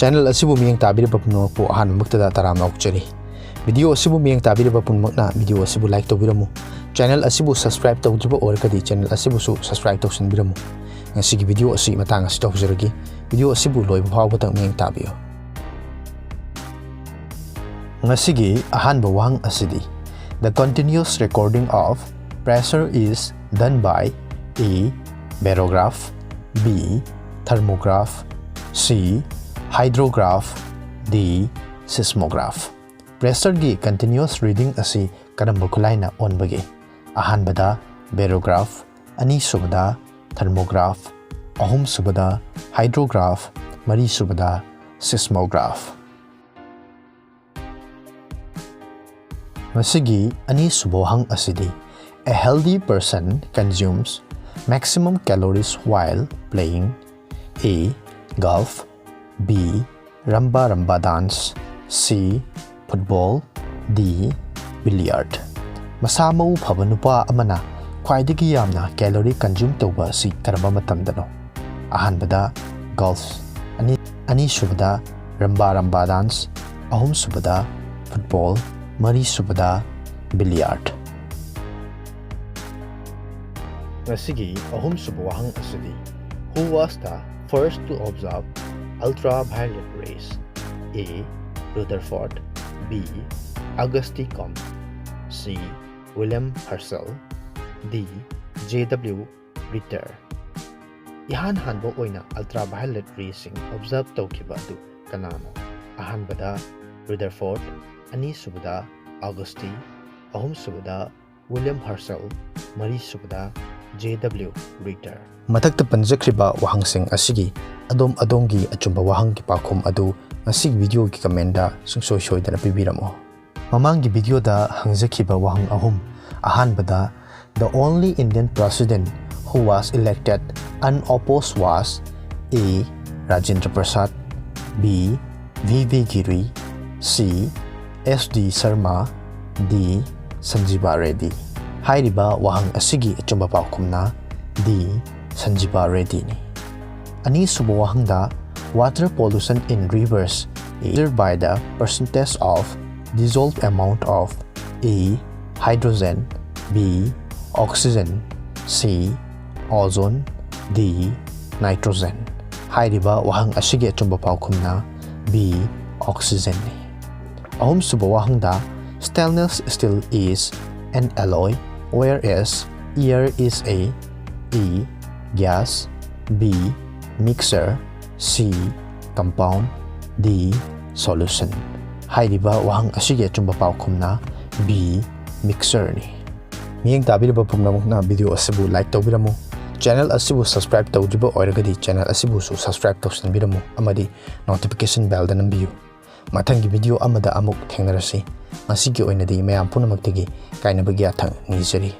channel asibu miyang tabiraba punmakpu ahanbamuktada taramna okjari. Video asibu miyang tabiraba punmakna video asibu like tawbiramu. Channel asibu subscribe tawdriba oirkadi channel asibu su subscribe tawsanbiramu. Ngasigi video asi matang asi tawjaragi. Video asibu loiba phawbatang miyang tabiyo. Ngasigi ahanba wahang asidi. The continuous recording of pressure is done by A. Barograph, B. Thermograph, C. Hydrograph, D. Seismograph. Pressure gi continuous reading asi karamba khulaina onbagi. Ahanbada barograph, ani subada thermograph, ahum subada hydrograph, mari subada seismograph. Masigi ani subohang asidi. A healthy person consumes maximum calories while playing A. Golf, B. Ramba dance, C. Football, D. Billiard. Masamau phaba nupa amana khwaidagi yamna calorie consume tawba si karamba matamdano. Ahanbada golf, ani subada ramba dance, ahum subada football, mari subada billiard. Ngasigi ahum subawahang asidi. Who was the first to observe ultraviolet rays? A. Rutherford, B. Auguste Comte, C. William Herschel, D. J.W. Ritter. Ihan hanbo oina ultraviolet rays observe tawkiba adu kanano. Ahanbada Rutherford, ani subada Auguste, ahum subada William Herschel, mari subada J.W. Ritter. Mathakta panjakriba wahangsing asigi adongi achumba wahang ki paokhum adu ngasig video ki kamenda sungsoi dana pibiramo. Mamangi video da hangjakhiba wahang ahum. Ahanbada the only Indian president who was elected unopposed was A. Rajendra Prasad, B. V.V. Giri, C. S.D. Sharma, D. Sanjiva Reddy. Hairiba wahang asigi achumba paokhumna D. Sanjiva Reddy ni. Ani subo wahang da water pollution in rivers is measured by the percentage of dissolved amount of A. Hydrogen, B. Oxygen, C. Ozone, D. Nitrogen. Hairiba wahang asigi achumba paokhumna B. Oxygen ni. Ahum subo wahang da stainless steel is an alloy, whereas air is A. E. Gas, B. Mixer, C. Compound, D. Solution. Hairiba wahang asigi achumba paokhumna B. Mixer ni. Miyang tabiraba pumnamukna video asibu like tawbiramu. Channel asibu subscribe tawdriba oiragadi channel asibu su subscribe tawsanbiramu amadi notification bell da nambiyu. Mathangi video amada amuk thengnarasi. Masigi oinadi mayam punamakdagi kainabagi athang nijari.